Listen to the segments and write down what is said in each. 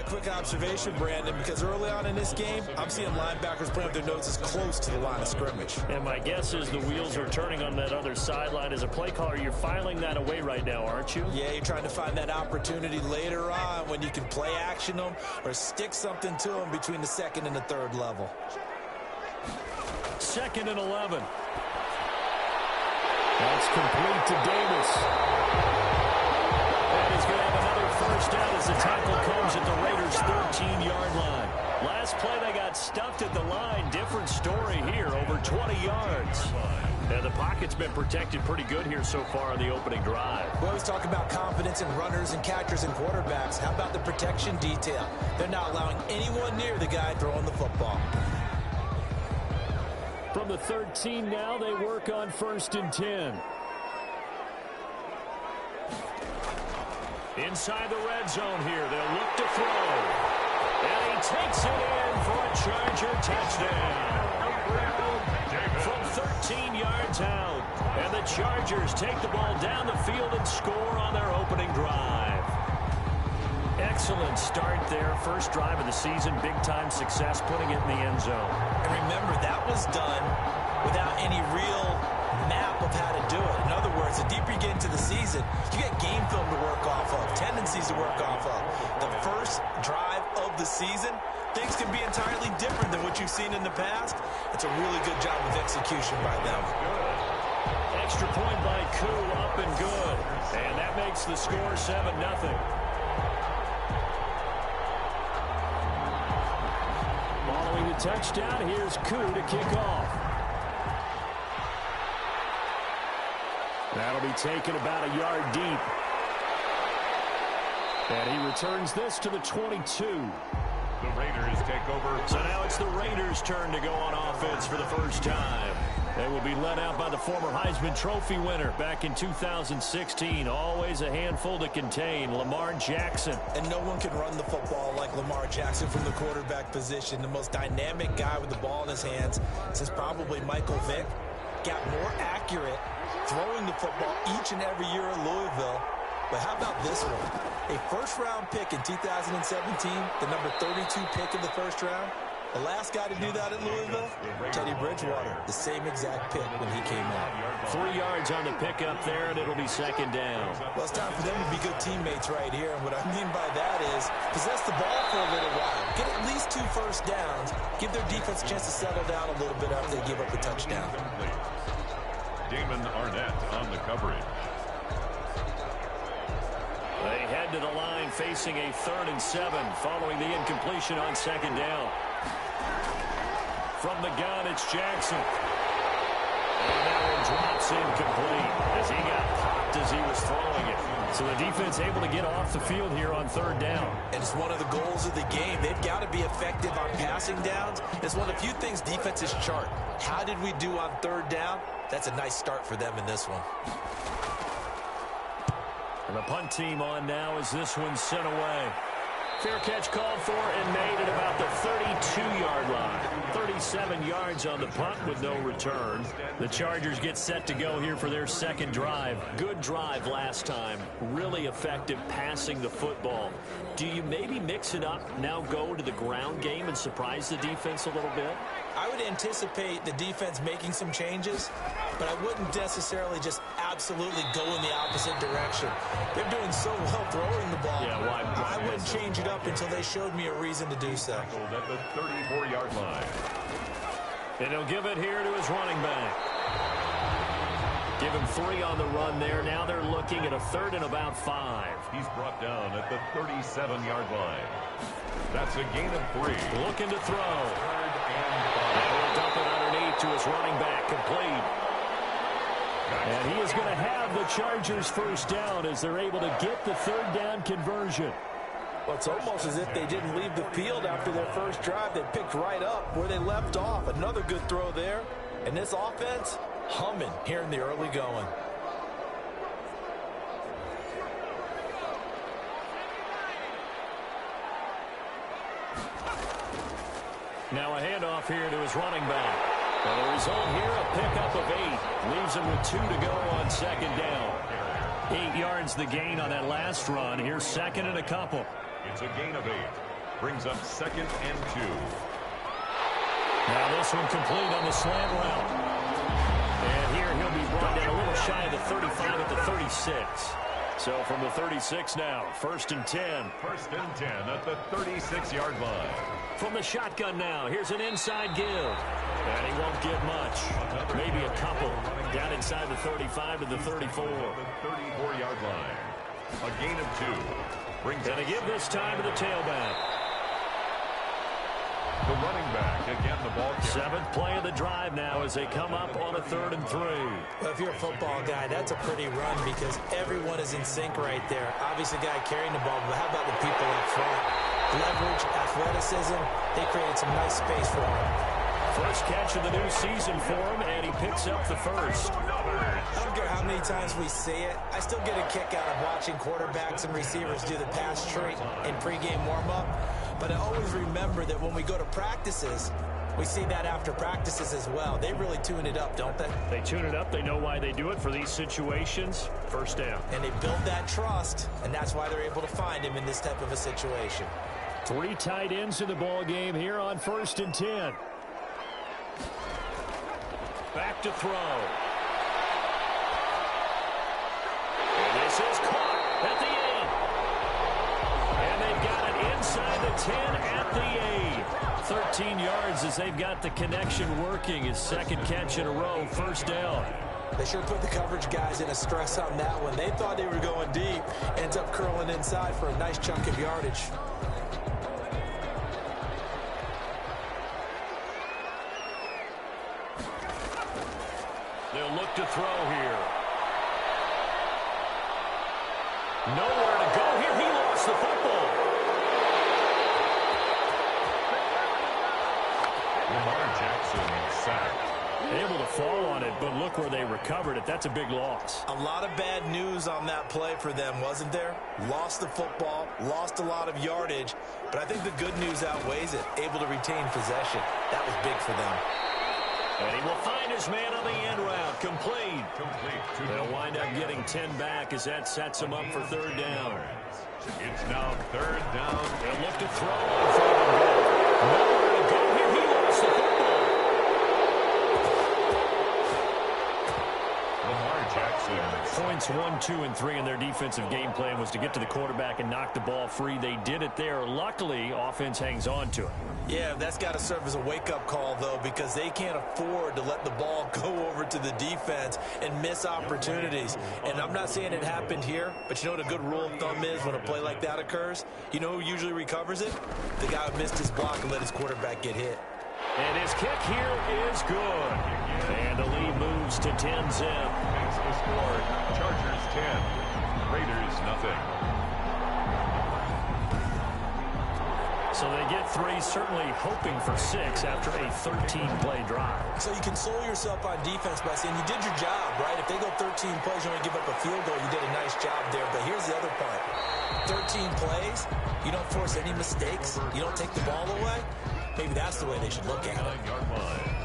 that quick observation, Brandon, because early on in this game, I'm seeing linebackers playing with their noses close to the line of scrimmage. And my guess is the wheels are turning on that other sideline. As a play caller, you're filing that away right now, aren't you? Yeah, you're trying to find that opportunity later on when you can play action them or stick something to them between the second and the third level. 2nd and 11. That's complete to Davis. And he's going to have another first down as the tackle comes at the Raiders' 13-yard line. Last play, they got stuffed at the line. Different story here, over 20 yards. And the pocket's been protected pretty good here so far on the opening drive. We always talk about confidence in runners and catchers and quarterbacks. How about the protection detail? They're not allowing anyone near the guy throwing the football. From the 13 now, they work on 1st and 10. Inside the red zone here, they'll look to throw. And he takes it in for a Charger touchdown. From 13 yards out. And the Chargers take the ball down the field and score on their opening drive. Excellent start there. First drive of the season. Big-time success putting it in the end zone. And remember, that was done without any real map of how to do it. In other words, the deeper you get into the season, you get game film to work off of, tendencies to work off of. The first drive of the season, things can be entirely different than what you've seen in the past. It's a really good job of execution by them. Extra point by Koo, up and good. And that makes the score 7-0. Following the touchdown, here's Koo to kick off. That'll be taken about a yard deep. And he returns this to the 22. The Raiders take over. So now it's the Raiders' turn to go on offense for the first time. They will be led out by the former Heisman Trophy winner back in 2016. Always a handful to contain, Lamar Jackson. And no one can run the football like Lamar Jackson from the quarterback position. The most dynamic guy with the ball in his hands since probably Michael Vick. Got more accurate throwing the football each and every year at Louisville. But how about this one? A first-round pick in 2017, the number 32 pick in the first round. The last guy to do that at Louisville, Teddy Bridgewater, the same exact pick when he came out. 3 yards on the pickup there, and it'll be 2nd down. Well, it's time for them to be good teammates right here. And what I mean by that is possess the ball for a little while. Get at least 2 first downs. Give their defense a chance to settle down a little bit after they give up a touchdown. Damon Arnett on the coverage. They head to the line facing a 3rd and 7 following the incompletion on 2nd down. From the gun, it's Jackson. And that one drops incomplete as he got popped as he was throwing it. So the defense able to get off the field here on 3rd down. And it's one of the goals of the game. They've got to be effective on passing downs. It's one of the few things defenses chart. How did we do on 3rd down? That's a nice start for them in this one. And the punt team on now as this one's sent away. Fair catch called for and made at about the 32-yard line. 37 yards on the punt with no return. The Chargers get set to go here for their 2nd drive. Good drive last time. Really effective passing the football. Do you maybe mix it up, now go to the ground game and surprise the defense a little bit? I would anticipate the defense making some changes, but I wouldn't necessarily just absolutely go in the opposite direction. They're doing so well throwing the ball. Yeah, I wouldn't change it up until they showed me a reason to do so. At the 34-yard line. And he'll give it here to his running back. Give him 3 on the run there. Now they're looking at a 3rd and about 5. He's brought down at the 37-yard line. That's a gain of 3. Looking to throw. 3rd and 5. And he'll dump it underneath to his running back. Complete. And he is going to have the Chargers first down as they're able to get the 3rd down conversion. Well, it's almost as if they didn't leave the field after their first drive. They picked right up where they left off. Another good throw there. And this offense, humming here in the early going. Now a handoff here to his running back. And the result here, a pickup of 8. Leaves him with 2 to go on 2nd down. 8 yards the gain on that last run. Here's 2nd and a couple. It's a gain of 8. Brings up 2nd and 2. Now this one complete on the slant route. And here he'll be brought down a little shy of the 35 at the 36. So from the 36 now, 1st and 10. 1st and 10 at the 36-yard line. From the shotgun now, here's an inside give. And he won't get much. Maybe a couple. Down inside the 35 to the 34. The 34-yard line. A gain of 2. And a give this time to the tailback. The running back, again, the ball carrier. 7th play of the drive now as they come up on a 3rd and 3. Well, if you're a football guy, that's a pretty run because everyone is in sync right there. Obviously, the guy carrying the ball, but how about the people up front? Leverage, athleticism, they created some nice space for him. First catch of the new season for him, and he picks up the first. I don't care how many times we see it. I still get a kick out of watching quarterbacks and receivers do the pass trick in pregame warm-up. But I always remember that when we go to practices, we see that after practices as well. They really tune it up, don't they? They tune it up. They know why they do it for these situations. First down. And they build that trust, and that's why they're able to find him in this type of a situation. 3 tight ends in the ball game here on 1st and 10. Back to throw. And this is caught at the 8. And they've got it inside the 10 at the 8. 13 yards as they've got the connection working. His 2nd catch in a row, 1st down. They sure put the coverage guys in a stress on that one. They thought they were going deep. Ends up curling inside for a nice chunk of yardage. They'll look to throw here. Nowhere to go here. He lost the football. Lamar Jackson sacked. Able to fall on it, but look where they recovered it. That's a big loss. A lot of bad news on that play for them, wasn't there? Lost the football, lost a lot of yardage, but I think the good news outweighs it. Able to retain possession. That was big for them. And he will find his man on the end route. Complete. They'll wind up getting 10 back as that sets him up for 3rd down. It's now 3rd down. They'll look to throw on 3rd and goal. Nowhere to go here. He lost the football. Lamar Jackson. Points 1, 2, and 3 in their defensive game plan was to get to the quarterback and knock the ball free. They did it there. Luckily, offense hangs on to it. Yeah, that's got to serve as a wake-up call, though, because they can't afford to let the ball go over to the defense and miss opportunities. And I'm not saying it happened here, but you know what a good rule of thumb is when a play like that occurs? You know who usually recovers it? The guy who missed his block and let his quarterback get hit. And his kick here is good. And the lead moves to 10-zip. Makes the score. Chargers 10. Raiders nothing. So they get 3, certainly hoping for 6 after a 13-play drive. So you console yourself on defense by saying you did your job, right? If they go 13 plays, you only give up a field goal, you did a nice job there. But here's the other part. 13 plays, you don't force any mistakes, you don't take the ball away. Maybe that's the way they should look at it. 9-yard line.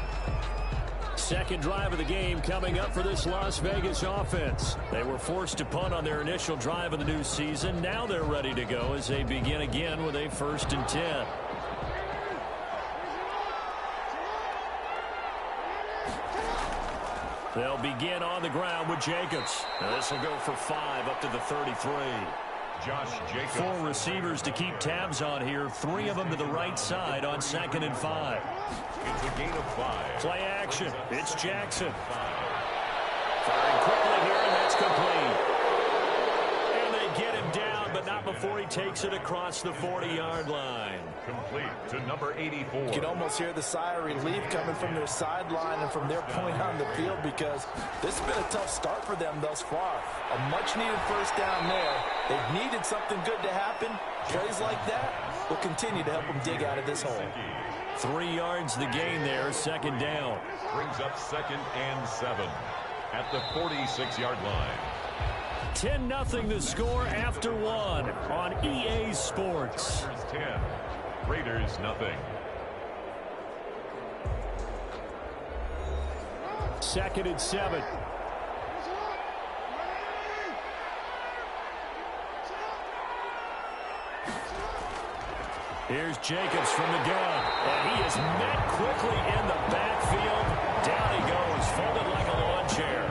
2nd drive of the game coming up for this Las Vegas offense. They were forced to punt on their initial drive of the new season. Now they're ready to go as they begin again with a 1st and 10. They'll begin on the ground with Jacobs. Now this will go for 5 up to the 33. Josh Jacobs. 4 receivers to keep tabs on here. 3 of them to the right side on 2nd and 5. It's a gain of 5. Play action. It's Jackson. Firing quickly here, and that's complete. And they get him down, but not before he takes it across the 40-yard line. Complete to number 84. You can almost hear the sigh of relief coming from their sideline and from their point on the field because this has been a tough start for them thus far. A much-needed 1st down there. They've needed something good to happen. Plays like that will continue to help them dig out of this hole. 3 yards the gain there, 2nd down. Brings up 2nd and 7 at the 46-yard line. 10-0 the score after 1 on EA Sports. 10. Raiders nothing. 2nd and 7. Here's Jacobs from the gun. And he is met quickly in the backfield. Down he goes, folded like a lawn chair.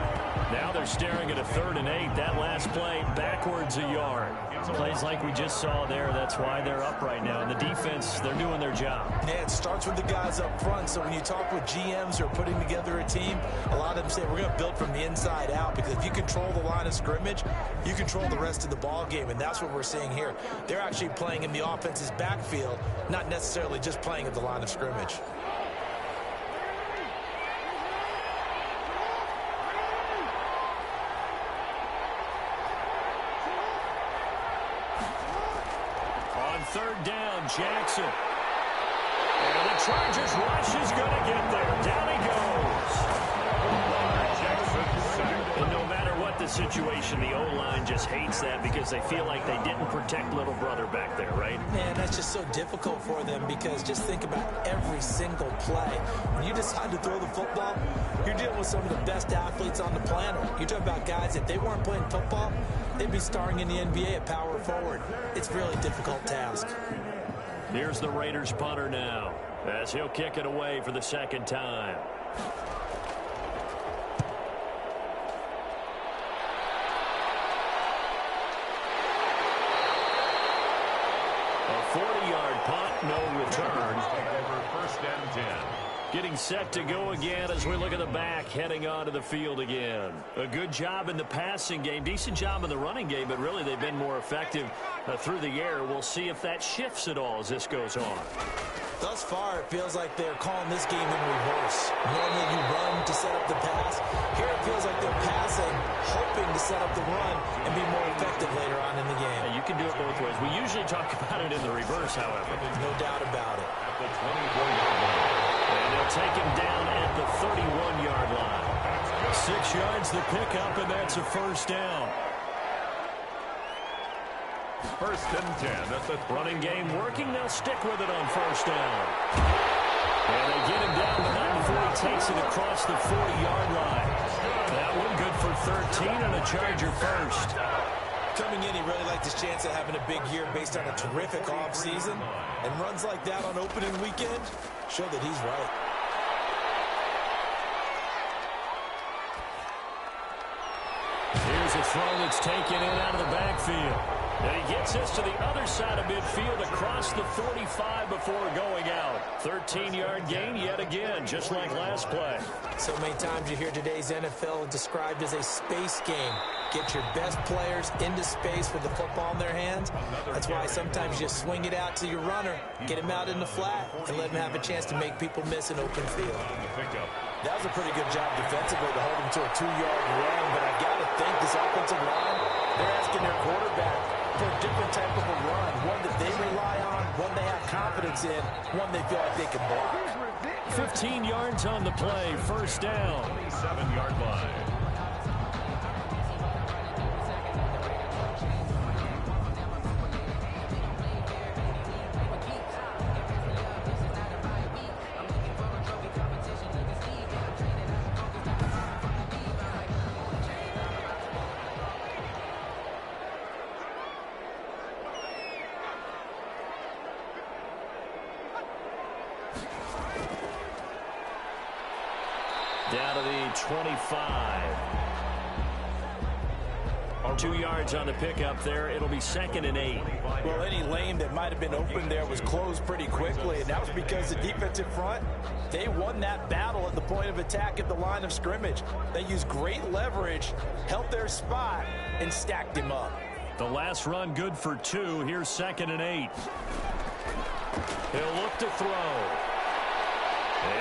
Now they're staring at a 3rd and 8. That last play backwards a yard. Plays like we just saw there. That's why they're up right now. And the defense, they're doing their job. Yeah, it starts with the guys up front. So when you talk with GMs who are putting together a team, a lot of them say we're going to build from the inside out, because if you control the line of scrimmage, you control the rest of the ball game, and that's what we're seeing here. They're actually playing in the offense's backfield, not necessarily just playing at the line of scrimmage. On 3rd down, Jackson. And the Chargers rush is going to get there. Down he goes. And no matter what the situation, the O-line just hates that because they feel like they didn't protect little brother back there, right? Man, that's just so difficult for them, because just think about every single play. When you decide to throw the football, you're dealing with some of the best athletes on the planet. You're talking about guys, if they weren't playing football, they'd be starring in the NBA at power forward. It's a really difficult task. Here's the Raiders punter now, as he'll kick it away for the 2nd time. A 40-yard punt, no return. Over 1st and 10. Getting set to go again as we look at the back, heading onto the field again. A good job in the passing game, decent job in the running game, but really they've been more effective through the air. We'll see if that shifts at all as this goes on. Thus far, it feels like they're calling this game in reverse. Normally you run to set up the pass. Here it feels like they're passing, hoping to set up the run and be more effective later on in the game. Yeah, you can do it both ways. We usually talk about it in the reverse, however. No doubt about it. At the 24-yard line. And they'll take him down at the 31-yard line. 6 yards the pickup, and that's a 1st down. 1st and 10 at the Running game working. They'll stick with it on 1st down. And they get him down the 9 before he takes it across the 40-yard line. That one good for 13 and a Charger first. Coming in, he really liked his chance of having a big year based on a terrific offseason. And runs like that on opening weekend show that he's right. Here's a throw that's taken in out of the backfield. And he gets this to the other side of midfield across the 45 before going out. 13-yard gain yet again, just like last play. So many times you hear today's NFL described as a space game. Get your best players into space with the football in their hands. That's why sometimes you swing it out to your runner, get him out in the flat, and let him have a chance to make people miss an open field. That was a pretty good job defensively to hold him to a 2-yard run, but I've got to think this offensive line, they're asking their quarterback for a different type of a run, one that they rely on, one they have confidence in, one they feel like they can block. 15 yards on the play, 1st down. 27-yard line. Down to the 25. 2 yards on the pickup there. It'll be 2nd and 8. Well, any lane that might have been open there was closed pretty quickly, and that was because the defensive front, they won that battle at the point of attack at the line of scrimmage. They used great leverage, held their spot, and stacked him up. The last run good for 2. Here's 2nd and 8. He'll look to throw.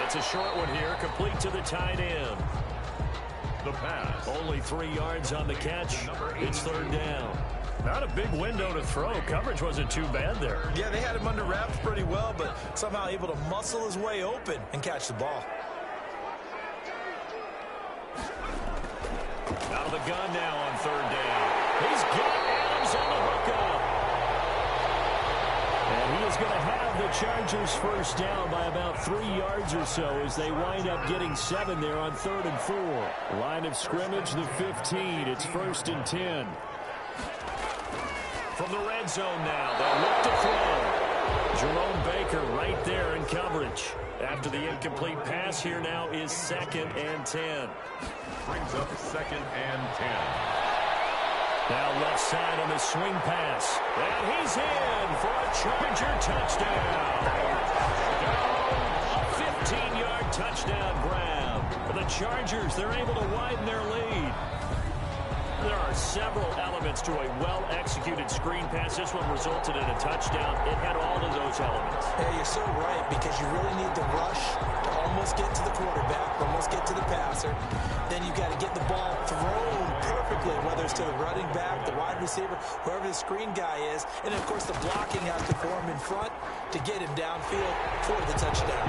It's a short one here, complete to the tight end. The pass. Only 3 yards on the catch. It's 3rd down. Not a big window to throw. Coverage wasn't too bad there. Yeah, they had him under wraps pretty well, but somehow able to muscle his way open and catch the ball. Out of the gun now on 3rd down. He's got Adams on the hookup. And he is going to have the Chargers first down by about 3 yards or so as they wind up getting 7 there on 3rd and 4. Line of scrimmage, the 15. It's 1st and 10. From the red zone now, they'll look to throw. Jerome Baker right there in coverage. After the incomplete pass, here now is 2nd and 10. Brings up 2nd and 10. Now left side on the swing pass. And he's in for a Charger touchdown. A 15-yard touchdown grab. For the Chargers, they're able to widen their lead. There are several elements to a well-executed screen pass. This one resulted in a touchdown. It had all of those elements. Yeah, you're so right, because you really need the rush to almost get to the quarterback, almost get to the passer. Then you got to get the ball thrown perfectly, whether it's to the running back, the wide receiver, whoever the screen guy is. And, of course, the blocking has to form in front to get him downfield for the touchdown.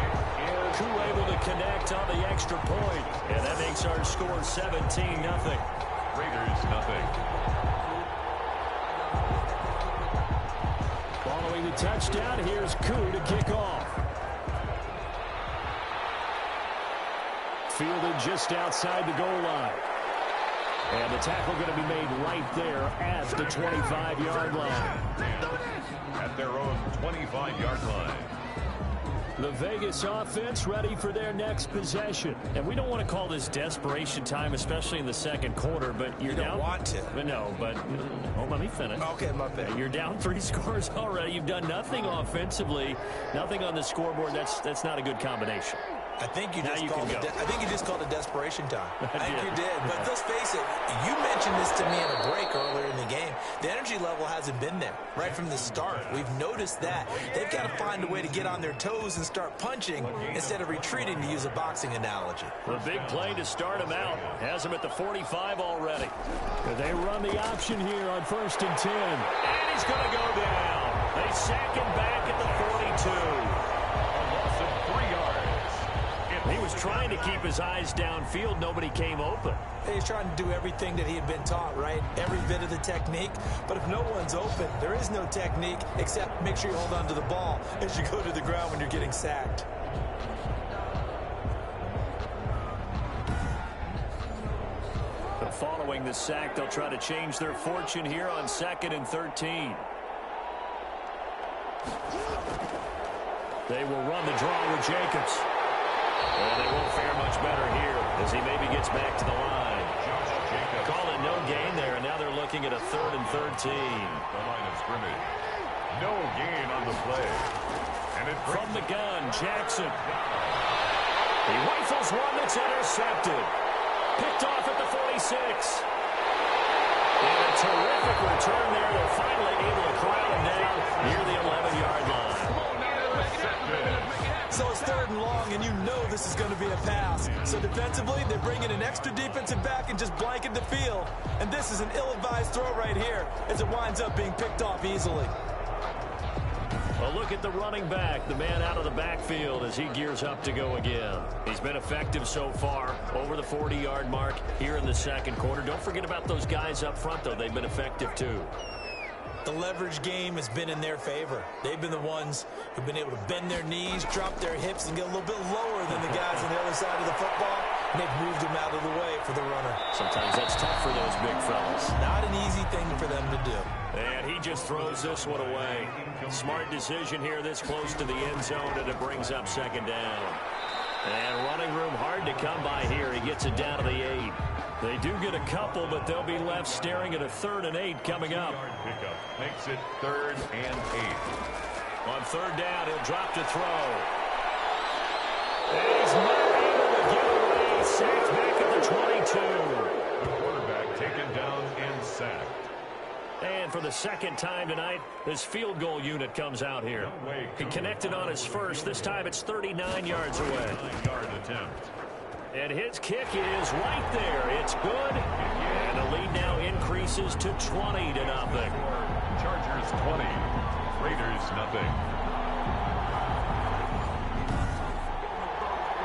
Koo able to connect on the extra point. And that makes our score 17-0. Raiders, nothing. Following the touchdown, here's Koo to kick off. Fielded just outside the goal line. And the tackle going to be made right there at the 25-yard line. At their own 25-yard line. The Vegas offense ready for their next possession. And we don't want to call this desperation time, especially in the second quarter, but you're down. You don't want to. No, but let me finish. Okay, my bad. You're down 3 scores already. You've done nothing offensively, nothing on the scoreboard. That's not a good combination. I think you just called it desperation time. I think you did. But let's face it, you mentioned this to me in a break earlier in the game. The energy level hasn't been there right from the start. We've noticed that. They've got to find a way to get on their toes and start punching instead of retreating, to use a boxing analogy. The big play to start him out has him at the 45 already. They run the option here on 1st and 10. And he's going to go down. They sack him back at the 42. He was trying to keep his eyes downfield. Nobody came open. He's trying to do everything that he had been taught, right? Every bit of the technique. But if no one's open, there is no technique except make sure you hold on to the ball as you go to the ground when you're getting sacked. But following the sack, they'll try to change their fortune here on 2nd and 13. They will run the draw with Jacobs. Well, they won't fare much better here as he maybe gets back to the line. Call it no gain there, and now they're looking at a 3rd and 13. The line of scrimmage. No gain on the play. And it from the gun, Jackson. He rifles one that's intercepted. Picked off at the 46. And a terrific return there. They're finally able to corral him down near the 11-yard line. So it's 3rd and long, and you know this is going to be a pass. So defensively, they're bringing an extra defensive back and just blanket the field. And this is an ill-advised throw right here as it winds up being picked off easily. Well, look at the running back, the man out of the backfield as he gears up to go again. He's been effective so far, over the 40-yard mark here in the second quarter. Don't forget about those guys up front, though. They've been effective, too. The leverage game has been in their favor. They've been the ones who've been able to bend their knees, drop their hips, and get a little bit lower than the guys on the other side of the football. And they've moved them out of the way for the runner. Sometimes that's tough for those big fellas. Not an easy thing for them to do. And he just throws this one away. Smart decision here this close to the end zone, and it brings up 2nd down. And running room hard to come by here. He gets it down to the 8. They do get a couple, but they'll be left staring at a 3rd and 8 coming up. Pickup makes it 3rd and 8. On 3rd down, he'll drop to throw. And he's not able to get away. Sacked back at the 22. The quarterback taken down and sacked. And for the 2nd time tonight, this field goal unit comes out here. He connected on his first. This time it's 39 yards away. 9-yard attempt. And his kick is right there. It's good. And the lead now increases to 20-0. Chargers 20. Raiders nothing.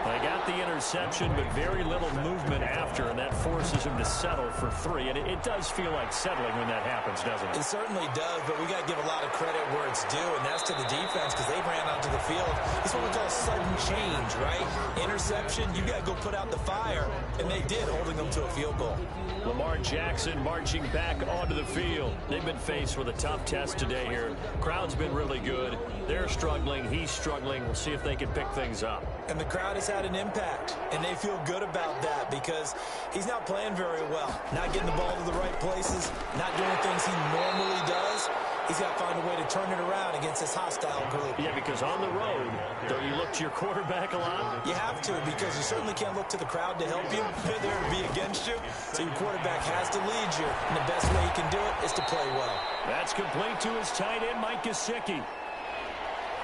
They got the interception, but very little movement after, and that forces him to settle for 3. And it does feel like settling when that happens, doesn't it? It certainly does, but we got to give a lot of credit where it's due, and that's to the defense because they ran onto the field. It's what we call sudden change, right? Interception, you got to go put out the fire, and they did, holding them to a field goal. Lamar Jackson marching back onto the field. They've been faced with a tough test today here. Crowd's been really good. They're struggling. He's struggling. We'll see if they can pick things up. And the crowd has had an impact, and they feel good about that because he's not playing very well. Not getting the ball to the right places, not doing things he normally does. He's got to find a way to turn it around against this hostile group. Yeah, because on the road, don't you look to your quarterback a lot? You have to, because you certainly can't look to the crowd to help you. They're there to be against you, so your quarterback has to lead you. And the best way he can do it is to play well. That's complete to his tight end, Mike Gesicki.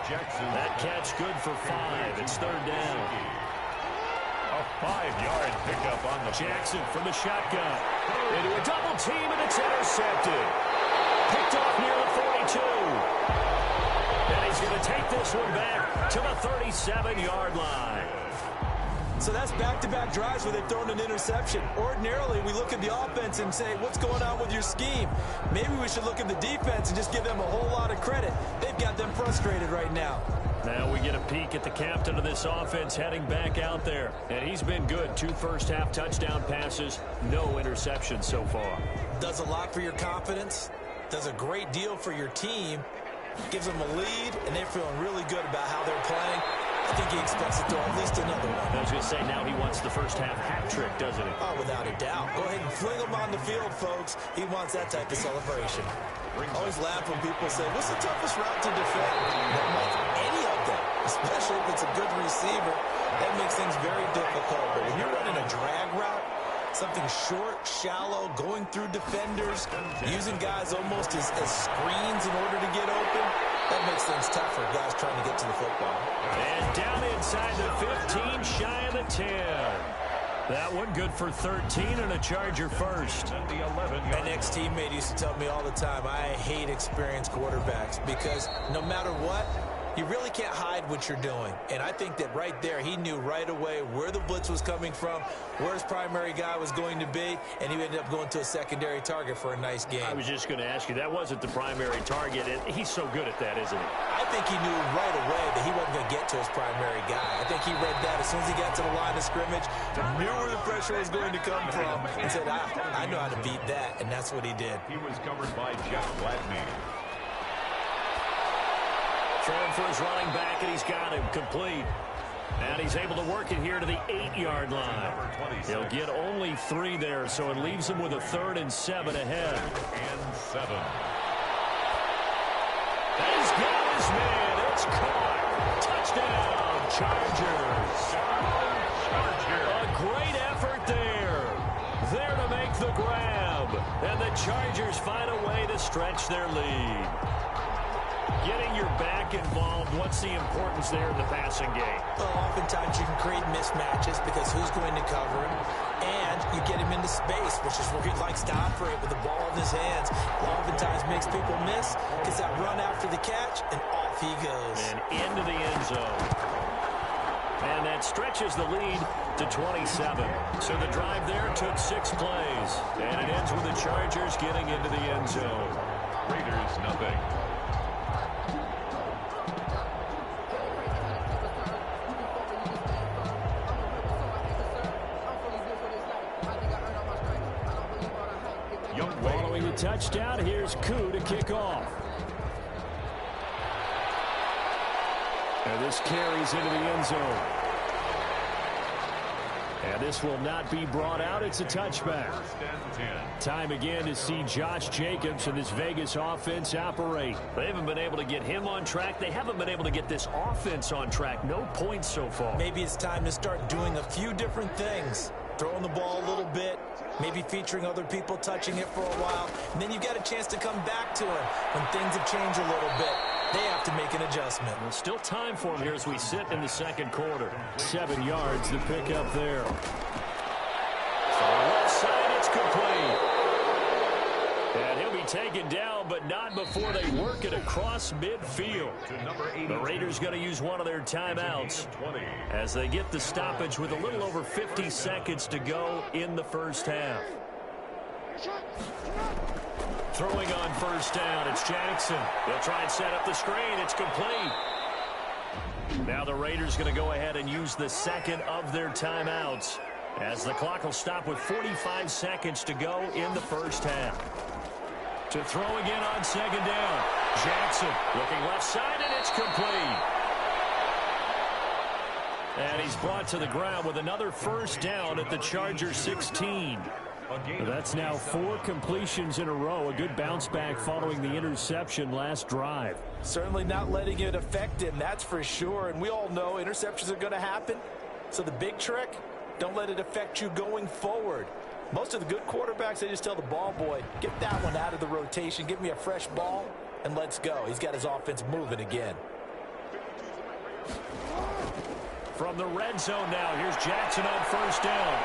Jackson. That catch good for 5. It's 3rd down. A 5-yard pickup on the Jackson from the shotgun. Into a double team, and it's intercepted. Picked off near the 42. And he's going to take this one back to the 37-yard line. So that's back-to-back drives where they've thrown an interception. Ordinarily, we look at the offense and say, what's going on with your scheme? Maybe we should look at the defense and just give them a whole lot of credit. They've got them frustrated right now. Now we get a peek at the captain of this offense heading back out there. And he's been good. 2 first-half touchdown passes, no interceptions so far. Does a lot for your confidence. Does a great deal for your team. Gives them a lead, and they're feeling really good about how they're playing. I think he expects to throw at least another one. I was going to say, now he wants the first-half hat trick, doesn't he? Oh, without a doubt. Go ahead and fling him on the field, folks. He wants that type of celebration. I always laugh when people say, what's the toughest route to defend? Don't like any of them, especially if it's a good receiver. That makes things very difficult. But when you're running a drag route, something short, shallow, going through defenders, using guys almost as screens in order to get open, that makes things tough for guys trying to get to the football. And down inside the 15, shy of the 10. That one good for 13 and a Charger first. My next teammate used to tell me all the time, I hate experienced quarterbacks because no matter what, you really can't hide what you're doing. And I think that right there, he knew right away where the blitz was coming from, where his primary guy was going to be, and he ended up going to a secondary target for a nice game. I was just going to ask you, that wasn't the primary target. He's so good at that, isn't he? I think he knew right away that he wasn't going to get to his primary guy. I think he read that as soon as he got to the line of scrimmage, knew where the pressure was going to come from, and said, I know how to beat that, and that's what he did. He was covered by Jeff Gladney. Throwing for his running back, and he's got him complete. And he's able to work it here to the 8-yard line. He'll get only 3 there, so it leaves him with a 3rd and 7 ahead. And 7. He's got his man. It's caught. Touchdown, Chargers. A great effort there. There to make the grab. And the Chargers find a way to stretch their lead. Getting your back involved, what's the importance there in the passing game? Well, oftentimes you can create mismatches because who's going to cover him, and you get him into space, which is where he likes to operate with the ball in his hands. Oftentimes makes people miss, gets that run after the catch, and off he goes. And into the end zone. And that stretches the lead to 27. So the drive there took 6 plays. And it ends with the Chargers getting into the end zone. Raiders, nothing. Following the touchdown, here's Koo to kick off. And this carries into the end zone. And this will not be brought out. It's a touchback. Time again to see Josh Jacobs and this Vegas offense operate. They haven't been able to get him on track. They haven't been able to get this offense on track. No points so far. Maybe it's time to start doing a few different things. Throwing the ball a little bit, maybe featuring other people touching it for a while, and then you've got a chance to come back to him when things have changed a little bit. They have to make an adjustment. Well, still time for him here as we sit in the second quarter. 7 yards to pick up there. So left side, it's complete. And he'll be be taken down, but not before they work it across midfield. The Raiders going to use one of their timeouts as they get the stoppage with a little over 50 seconds to go in the first half. Throwing on first down, it's Jackson. They'll try and set up the screen. It's complete. Now the Raiders going to go ahead and use the second of their timeouts as the clock will stop with 45 seconds to go in the first half. To throw again on second down. Jackson looking left side, and it's complete. And he's brought to the ground with another first down at the Chargers 16. That's now 4 completions in a row. A good bounce back following the interception last drive. Certainly not letting it affect him, that's for sure. And we all know interceptions are going to happen. So the big trick, don't let it affect you going forward. Most of the good quarterbacks, they just tell the ball boy, get that one out of the rotation, give me a fresh ball, and let's go. He's got his offense moving again. From the red zone now, here's Jackson on first down.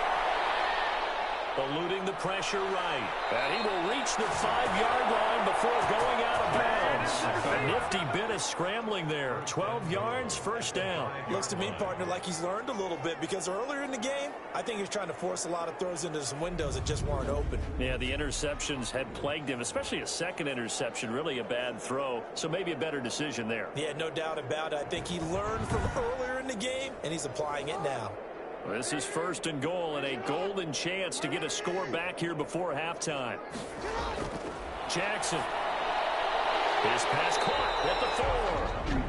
Eluding the pressure right. And he will reach the 5-yard line before going out of bounds. A nifty bit of scrambling there. 12 yards, first down. Looks to me, partner, like he's learned a little bit because earlier in the game, I think he's trying to force a lot of throws into some windows that just weren't open. Yeah, the interceptions had plagued him, especially a second interception, really a bad throw. So maybe a better decision there. Yeah, no doubt about it. I think he learned from earlier in the game, and he's applying it now. This is first and goal and a golden chance to get a score back here before halftime. Jackson. His pass caught at the 4.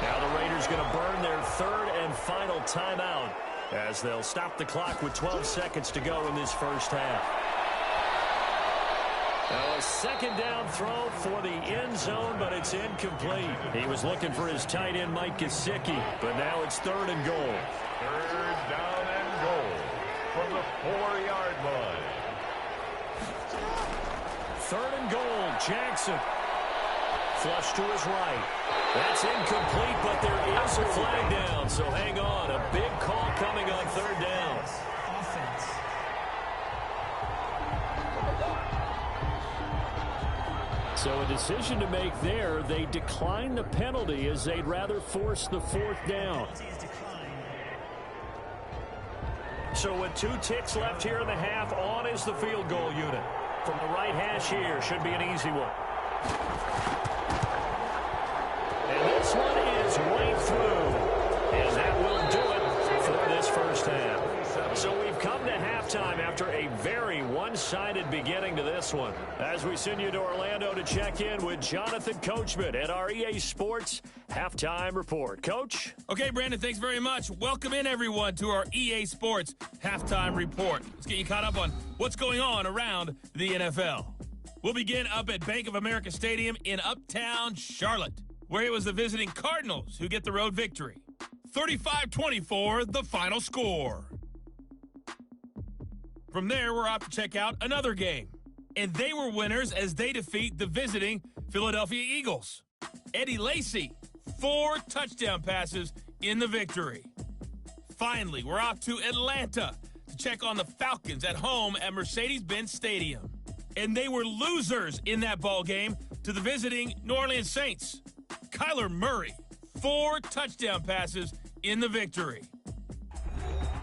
Now the Raiders going to burn their third and final timeout as they'll stop the clock with 12 seconds to go in this first half. Now a second down throw for the end zone, but it's incomplete. He was looking for his tight end, Mike Gesicki, but now it's third and goal. Third down and goal from the 4-yard line. Third and goal, Jackson. Flush to his right. That's incomplete, but there is a flag down, so hang on. A big call coming on third down. So a decision to make there. They decline the penalty as they'd rather force the fourth down. So with 2 ticks left here in the half, on is the field goal unit. From the right hash here, should be an easy one. And this one is right through. And that will do it for this first half. So we've come to halftime after a very one-sided beginning to this one. As we send you to Orlando to check in with Jonathan Coachman at our EA Sports Halftime Report. Coach? Okay, Brandon, thanks very much. Welcome in, everyone, to our EA Sports Halftime Report. Let's get you caught up on what's going on around the NFL. We'll begin up at Bank of America Stadium in Uptown Charlotte, where it was the visiting Cardinals who get the road victory. 35-24, the final score. From there, we're off to check out another game. And they were winners as they defeat the visiting Philadelphia Eagles. Eddie Lacy, 4 touchdown passes in the victory. Finally, we're off to Atlanta to check on the Falcons at home at Mercedes-Benz Stadium. And they were losers in that ball game to the visiting New Orleans Saints. Kyler Murray, 4 touchdown passes in the victory.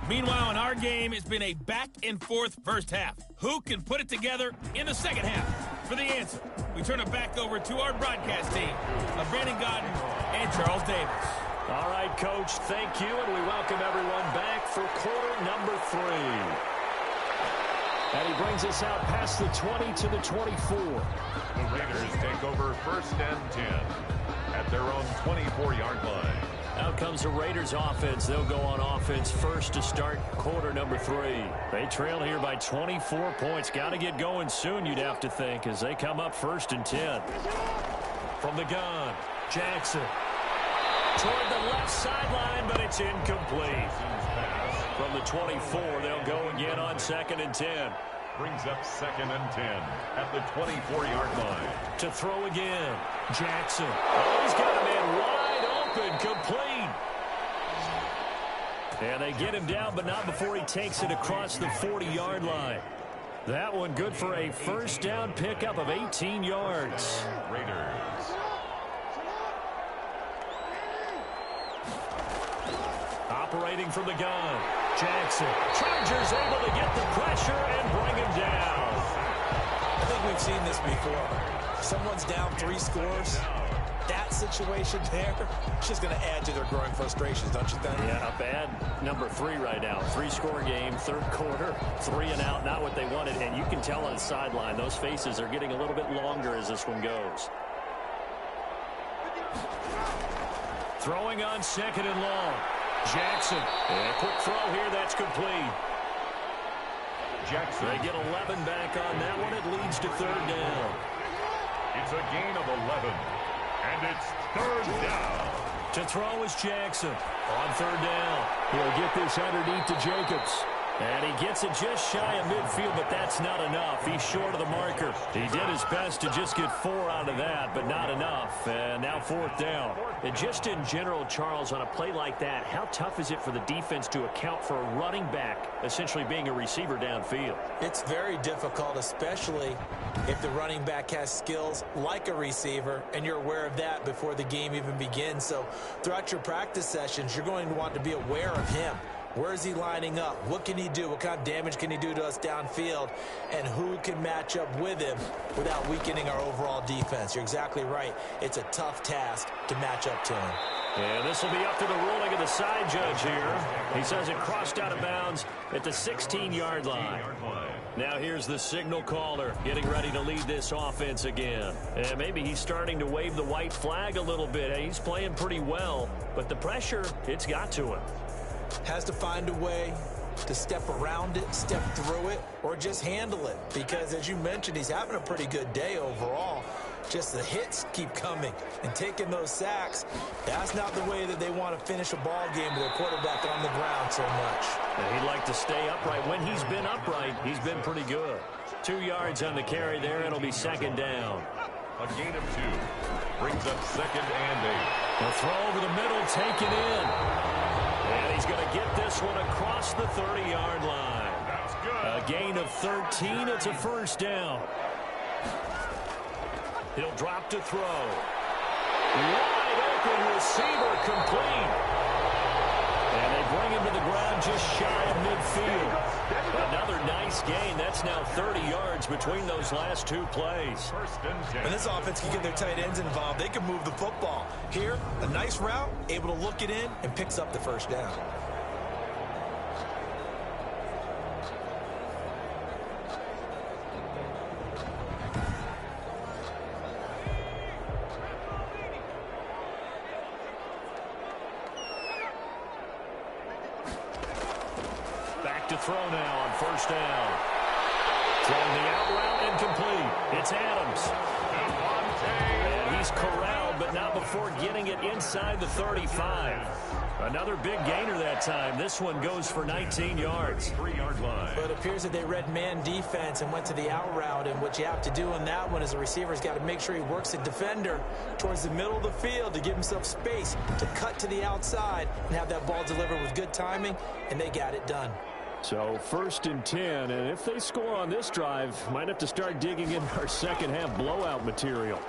Meanwhile, in our game, it's been a back-and-forth first half. Who can put it together in the second half? For the answer, we turn it back over to our broadcast team of Brandon Gaudin and Charles Davis. All right, Coach, thank you, and we welcome everyone back for quarter number 3. And he brings us out past the 20 to the 24. The Raiders take over first and 10 at their own 24-yard line. Out comes the Raiders offense. They'll go on offense first to start quarter number 3. They trail here by 24 points. Got to get going soon, you'd have to think, as they come up first and 10. From the gun, Jackson. Toward the left sideline, but it's incomplete. From the 24, they'll go again on second and 10. Brings up second and 10 at the 24-yard line. To throw again, Jackson. Oh, he's got a man wide open, complete. And they get him down, but not before he takes it across the 40-yard line. That one good for a first down pickup of 18 yards. Raiders. Operating from the gun. Jackson. Chargers able to get the pressure and bring him down. I think we've seen this before. Someone's down 3 scores. That situation there, it's just going to add to their growing frustrations, don't you think? Yeah, a bad number 3 right now. 3-score game, third quarter, 3 and out, not what they wanted. And you can tell on the sideline, those faces are getting a little bit longer as this one goes. Throwing on 2nd and long. Jackson. And a quick throw here, that's complete. Jackson. They get 11 back on that one. It leads to 3rd down. It's a gain of 11. And it's 3rd down. To throw is Jackson on 3rd down. He'll get this underneath to Jacobs. And he gets it just shy of midfield, but that's not enough. He's short of the marker. He did his best to just get 4 out of that, but not enough. And now 4th down. And just in general, Charles, on a play like that, how tough is it for the defense to account for a running back essentially being a receiver downfield? It's very difficult, especially if the running back has skills like a receiver, and you're aware of that before the game even begins. So throughout your practice sessions, you're going to want to be aware of him. Where is he lining up? What can he do? What kind of damage can he do to us downfield? And who can match up with him without weakening our overall defense? You're exactly right. It's a tough task to match up to him. And this will be up to the ruling of the side judge here. He says it crossed out of bounds at the 16-yard line. Now here's the signal caller getting ready to lead this offense again. And maybe he's starting to wave the white flag a little bit. He's playing pretty well, but the pressure, it's got to him. Has to find a way to step around it, step through it, or just handle it. Because, as you mentioned, he's having a pretty good day overall. Just the hits keep coming and taking those sacks. That's not the way that they want to finish a ball game with their quarterback on the ground so much. And he'd like to stay upright. When he's been upright, he's been pretty good. 2 yards on the carry there. It'll be 2nd down. A gain of 2. Brings up 2nd and 8. The throw over the middle, taken in. And he's going to get this one across the 30-yard line. That's good. A gain of 13. It's a 1st down. He'll drop to throw. Wide open receiver complete. And they bring him to the ground just shy of midfield. Another nice gain. That's now 30 yards between those last 2 plays. 1st and 10. When this offense can get their tight ends involved, they can move the football. Here, a nice route, able to look it in, and picks up the 1st down. To throw now on 1st down. Throwing the out route incomplete. It's Adams. And he's corralled, but not before getting it inside the 35. Another big gainer that time. This one goes for 19 yards. 3-yard line. But it appears that they read man defense and went to the out route. And what you have to do in that one is the receiver's got to make sure he works the defender towards the middle of the field to give himself space to cut to the outside and have that ball delivered with good timing. And they got it done. So 1st and 10, and if they score on this drive, might have to start digging in our second half blowout material.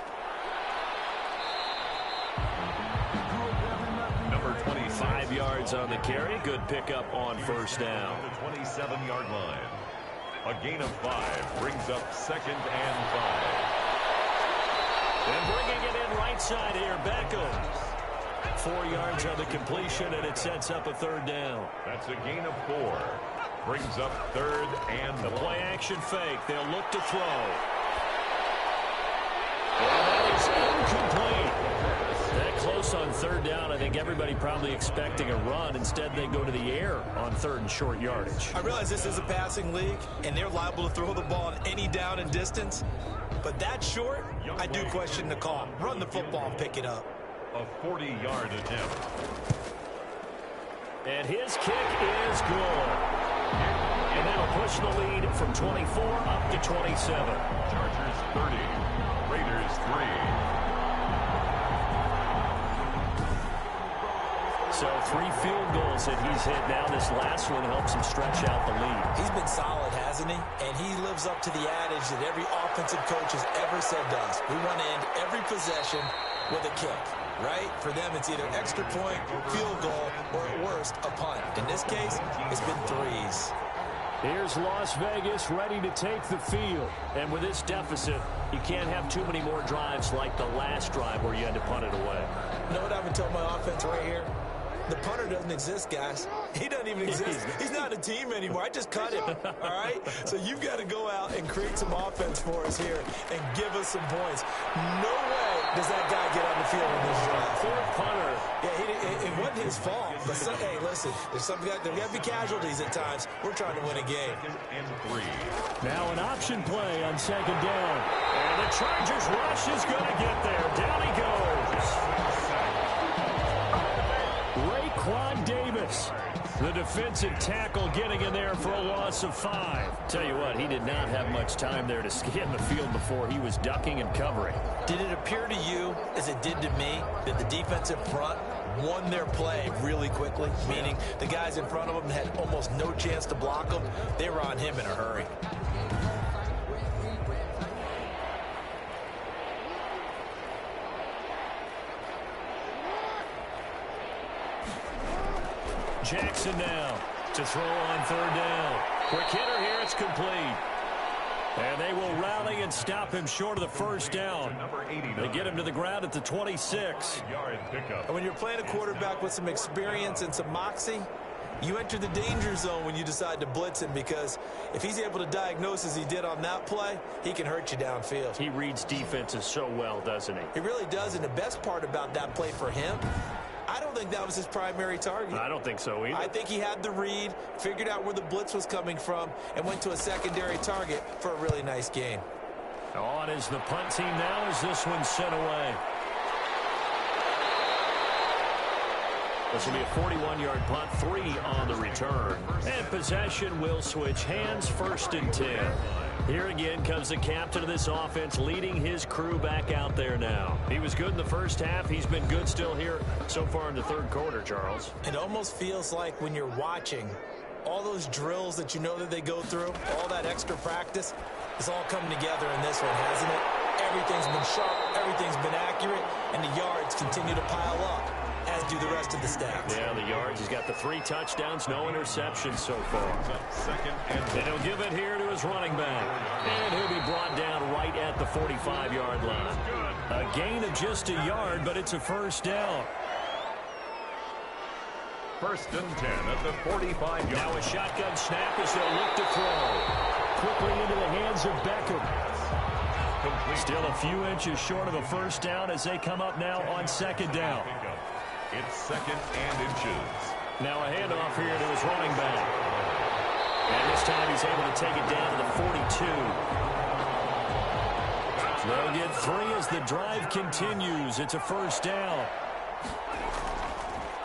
Number 25 yards on the carry. Good pickup on 1st down. The 27-yard line. A gain of 5 brings up 2nd and 5. And bringing it in right side here, Beckham. 4 yards on the completion, and it sets up a 3rd down. That's a gain of 4. Brings up 3rd and the 1. play action fake. They'll look to throw. And that is incomplete. That close on 3rd down. I think everybody probably expecting a run. Instead, they go to the air on 3rd and short yardage. I realize this is a passing league, and they're liable to throw the ball on any down and distance. But that short, I do question the call. Run the football and pick it up. A 40-yard attempt. And his kick is good. And that'll push the lead from 24 up to 27. Chargers 30. Raiders 3. So 3 field goals that he's hit now. This last one helps him stretch out the lead. He's been solid, hasn't he? And he lives up to the adage that every offensive coach has ever said to us. We want to end every possession with a kick, right? For them, it's either extra point, field goal, or at worst, a punt. In this case, it's been 3s. Here's Las Vegas ready to take the field. And with this deficit, you can't have too many more drives like the last drive where you had to punt it away. You know what I've been telling my offense right here? The punter doesn't exist, guys. He doesn't even exist. He's not a team anymore. I just cut him, all right? So you've got to go out and create some offense for us here and give us some points. No way does that guy get on the field in this drive. Fourth punter. Yeah, it wasn't his fault. But hey, listen, there's got to be casualties at times. We're trying to win a game. Now an option play on second down. And the Chargers rush is going to get there. Down he goes. Raekwon Davis, the defensive tackle, getting in there for a loss of 5. Tell you what, he did not have much time there to scan the field before he was ducking and covering. Did it appear to you, as it did to me, that the defensive front won their play really quickly? Meaning the guys in front of them had almost no chance to block them. They were on him in a hurry. Jackson now to throw on third down. Quick hitter here, it's complete. And they will rally and stop him short of the first down. They get him to the ground at the 26. And when you're playing a quarterback with some experience and some moxie, you enter the danger zone when you decide to blitz him, because if he's able to diagnose as he did on that play, he can hurt you downfield. He reads defenses so well, doesn't he? He really does, and the best part about that play for him, I don't think that was his primary target. I don't think so either. I think he had the read, figured out where the blitz was coming from, and went to a secondary target for a really nice gain. On is the punt team now as this one's sent away. This will be a 41-yard punt, 3 on the return. And possession will switch hands, 1st and 10. Here again comes the captain of this offense, leading his crew back out there now. He was good in the first half. He's been good still here so far in the third quarter, Charles. It almost feels like when you're watching, all those drills that you know that they go through, all that extra practice, it's all coming together in this one, hasn't it? Everything's been sharp, everything's been accurate, and the yards continue to pile up, as do the rest of the stats. Yeah, the yards. He's got the 3 touchdowns, no interceptions so far. And he'll give it here to his running back. And he'll be brought down right at the 45-yard line. A gain of just a yard, but it's a first down. 1st and 10 at the 45-yard. Now a shotgun snap as they'll look to throw. Quickly into the hands of Beckham. Still a few inches short of a first down as they come up now on second down. It's 2nd and inches. Now a handoff here to his running back. And this time he's able to take it down to the 42. They'll get 3 as the drive continues. It's a first down.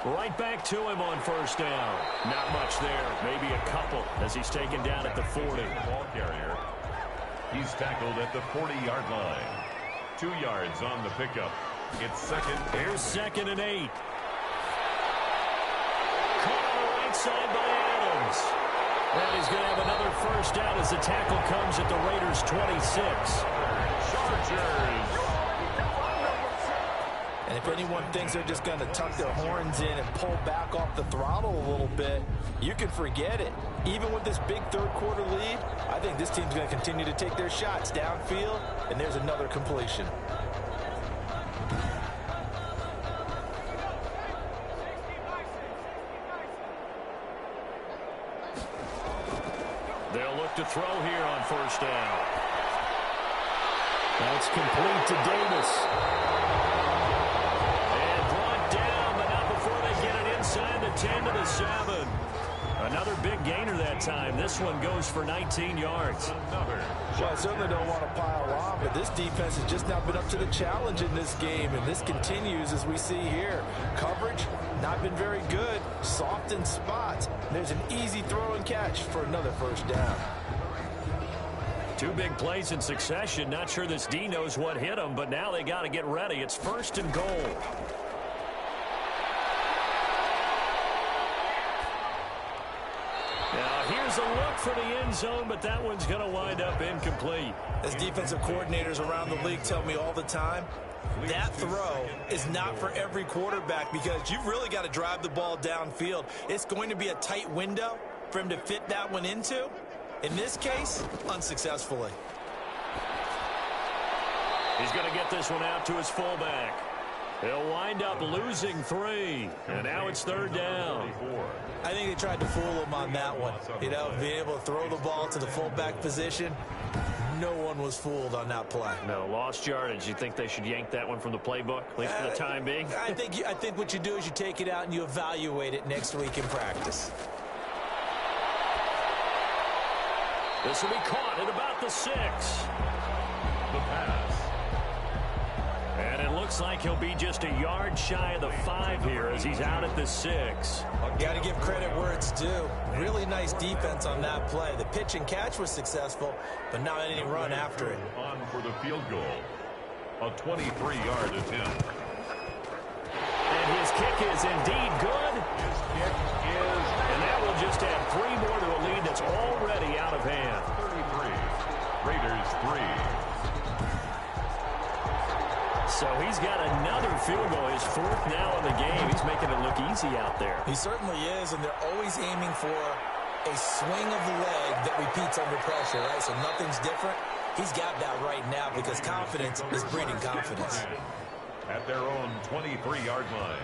Right back to him on first down. Not much there. Maybe a couple as he's taken down at the 40. Ball carrier. He's tackled at the 40-yard line. 2 yards on the pickup. It's 2nd. Here's 2nd and 8. Caught on the right side by Adams. And he's going to have another first down as the tackle comes at the Raiders' 26. Chargers. And if anyone thinks they're just going to tuck their horns in and pull back off the throttle a little bit, you can forget it. Even with this big third-quarter lead, I think this team's going to continue to take their shots downfield, and there's another completion. They'll look to throw here on first down. That's complete to Davis. And brought down, but not before they get it inside the 10 to the 7. Another big gainer that time. This one goes for 19 yards. Well, I certainly don't want to pile on, but this defense has just not been up to the challenge in this game, and this continues as we see here. Coverage, not been very good. Soft in spots. There's an easy throw and catch for another first down. 2 big plays in succession. Not sure this D knows what hit him, but now they got to get ready. It's 1st and goal. Now here's a look for the end zone, but that one's going to wind up incomplete. As defensive coordinators around the league tell me all the time, that throw is not for every quarterback because you've really got to drive the ball downfield. It's going to be a tight window for him to fit that one into. In this case, unsuccessfully. He's going to get this one out to his fullback. He'll wind up losing 3, and now it's 3rd down. I think they tried to fool him on that one. You know, being able to throw the ball to the fullback position, no one was fooled on that play. No, lost yardage. You think they should yank that one from the playbook, at least for the time being? I think what you do is you take it out and you evaluate it next week in practice. This will be caught at about the 6. The pass. And it looks like he'll be just a yard shy of the 5 here as he's out at the 6. Got to give credit where it's due. Really nice defense on that play. The pitch and catch was successful, but not any run after it. On for the field goal. A 23-yard attempt. And his kick is indeed good. His kick is... And that will just add 3 more to a lead that's already out of hand. 33. Raiders 3. So he's got another field goal, his 4th now in the game. He's making it look easy out there. He certainly is, and they're always aiming for a swing of the leg that repeats under pressure, right? So nothing's different. He's got that right now because confidence is breeding confidence. At their own 23-yard line.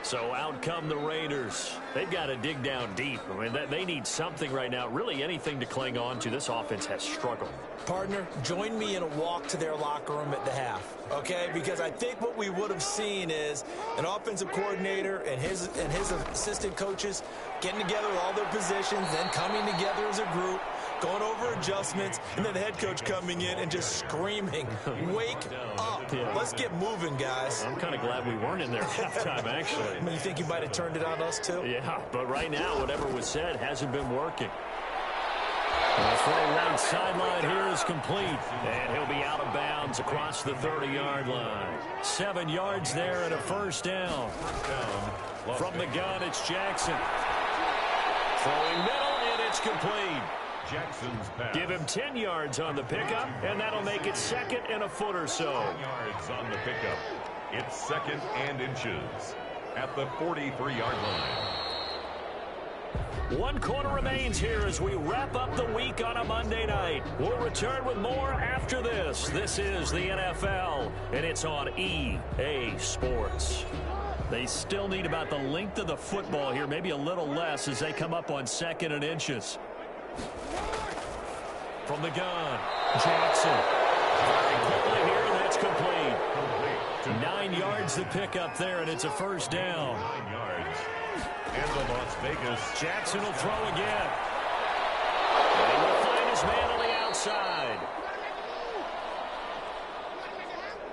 So out come the Raiders. They've got to dig down deep. I mean, they need something right now, really anything to cling on to. This offense has struggled. Partner, join me in a walk to their locker room at the half, okay? Because I think what we would have seen is an offensive coordinator and his assistant coaches getting together with all their positions, then coming together as a group, going over adjustments, and then the head coach coming in and just screaming, wake up. Yeah. Let's get moving, guys. I'm kind of glad we weren't in there at halftime, actually. I mean, you think you might have turned it on us, too? Yeah, but right now, whatever was said hasn't been working. And the throw right sideline here is complete. And he'll be out of bounds across the 30-yard line. 7 yards there and a 1st down. From the gun, it's Jackson. Throwing middle, and it's complete. Jackson's pass. Give him 10 yards on the pickup, and that'll make it 2nd and a foot or so. 10 yards on the pickup. It's 2nd and inches at the 43-yard line. 1 quarter remains here as we wrap up the week on a Monday night. We'll return with more after this. This is the NFL, and it's on EA Sports. They still need about the length of the football here, maybe a little less as they come up on 2nd and inches. From the gun, Jackson. Very quickly here, and that's complete. 9 yards to pick up there, and it's a 1st down. 9 yards. And the Las Vegas. Jackson will throw again. And he will find his man on the outside.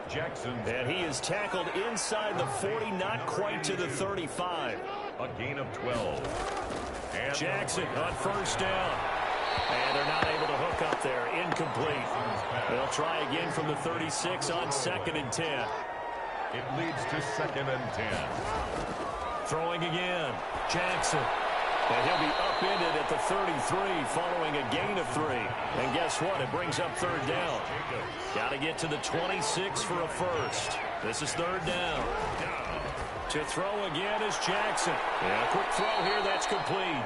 Jackson. And he is tackled inside the 40, not quite to the 35. A gain of 12. And Jackson on 1st down. And they're not able to hook up there. Incomplete. They'll try again from the 36 on 2nd and 10. It leads to 2nd and 10. Throwing again. Jackson. And he'll be upended at the 33 following a gain of 3. And guess what? It brings up 3rd down. Got to get to the 26 for a 1st. This is 3rd down. To throw again is Jackson. And a quick throw here. That's complete.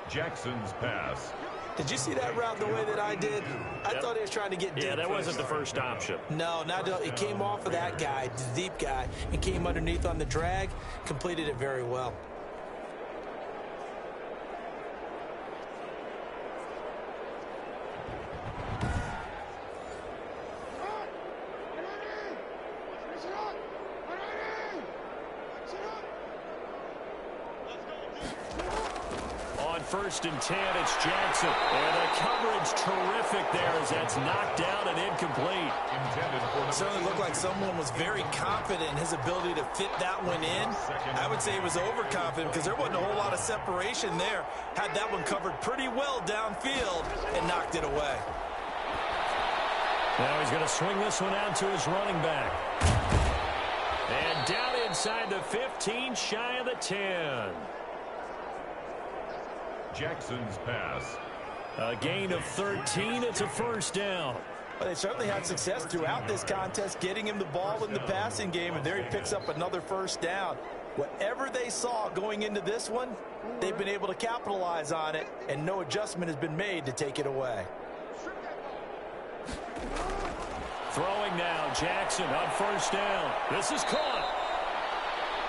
Jackson's pass. Did you see that route the way that I did? I thought he was trying to get deep. Yeah, that wasn't the first option. No, it came off of that guy, the deep guy, and came underneath on the drag, completed it very well. On 1st and 10, it's Jackson. And the coverage terrific there as that's knocked down and incomplete. It certainly looked like someone was very confident in his ability to fit that one in. I would say he was overconfident because there wasn't a whole lot of separation there. Had that one covered pretty well downfield and knocked it away. Now he's going to swing this one out to his running back. And down inside the 15, shy of the 10. Jackson's pass. A gain of 13. It's a first down. Well, they certainly had success throughout this contest getting him the ball in the passing game, and there he picks up another first down. Whatever they saw going into this one, they've been able to capitalize on it, and no adjustment has been made to take it away. Throwing now, Jackson on first down. This is caught.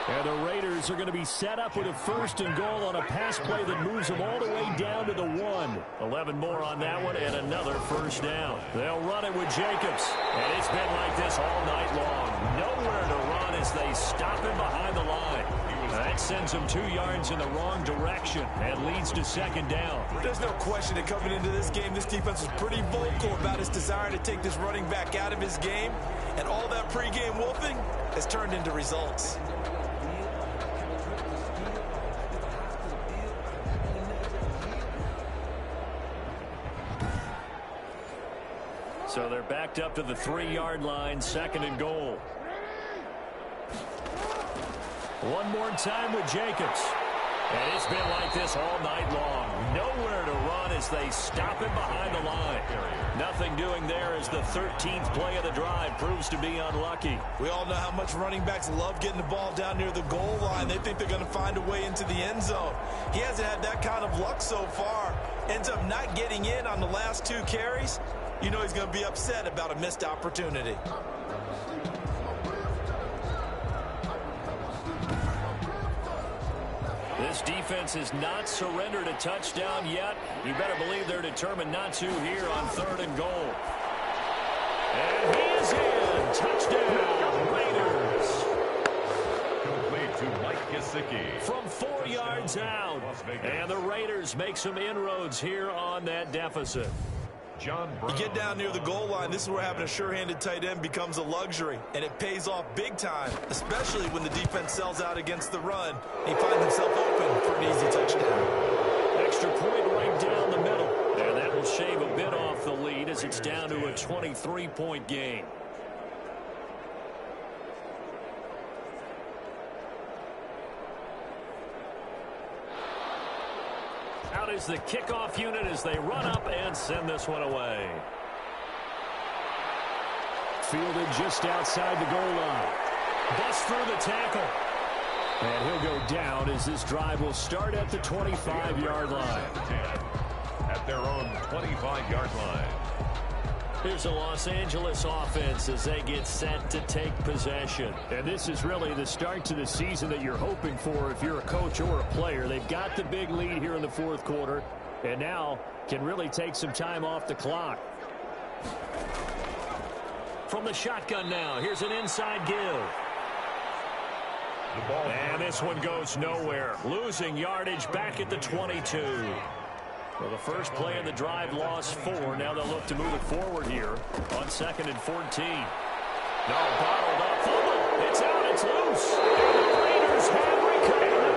And the Raiders are going to be set up with a first and goal on a pass play that moves them all the way down to the 1. 11 more on that one and another first down. They'll run it with Jacobs. And it's been like this all night long. Nowhere to run as they stop him behind the line. That sends him 2 yards in the wrong direction and leads to second down. There's no question that coming into this game, this defense was pretty vocal about its desire to take this running back out of his game. And all that pregame wolfing has turned into results. So they're backed up to the 3-yard line, second and goal. One more time with Jacobs. And it's been like this all night long. Nowhere to run as they stop him behind the line. Nothing doing there as the 13th play of the drive proves to be unlucky. We all know how much running backs love getting the ball down near the goal line. They think they're going to find a way into the end zone. He hasn't had that kind of luck so far. Ends up not getting in on the last 2 carries. You know he's going to be upset about a missed opportunity. This defense has not surrendered a touchdown yet. You better believe they're determined not to here on 3rd and goal. And he is in. Touchdown, Raiders. Complete to Mike Gesicki. From 4 yards out. And the Raiders make some inroads here on that deficit. John Brown. You get down near the goal line, this is where having a sure-handed tight end becomes a luxury, and it pays off big time, especially when the defense sells out against the run. He finds himself open for an easy touchdown. Extra point right down the middle, and that will shave a bit off the lead as it's down to a 23-point game. Out is the kickoff unit as they run up and send this one away. Fielded just outside the goal line. Busts through the tackle. And he'll go down as this drive will start at the 25-yard line. At their own 25-yard line. Here's a Los Angeles offense as they get set to take possession. And this is really the start to the season that you're hoping for if you're a coach or a player. They've got the big lead here in the 4th quarter and now can really take some time off the clock. From the shotgun now, here's an inside give. And this one goes nowhere. Losing yardage back at the 22. Well, the first play of the drive lost 4. Now they'll look to move it forward here on 2nd and 14. No, bottled up. Fumble. It's out. It's loose. And the Raiders have recovered.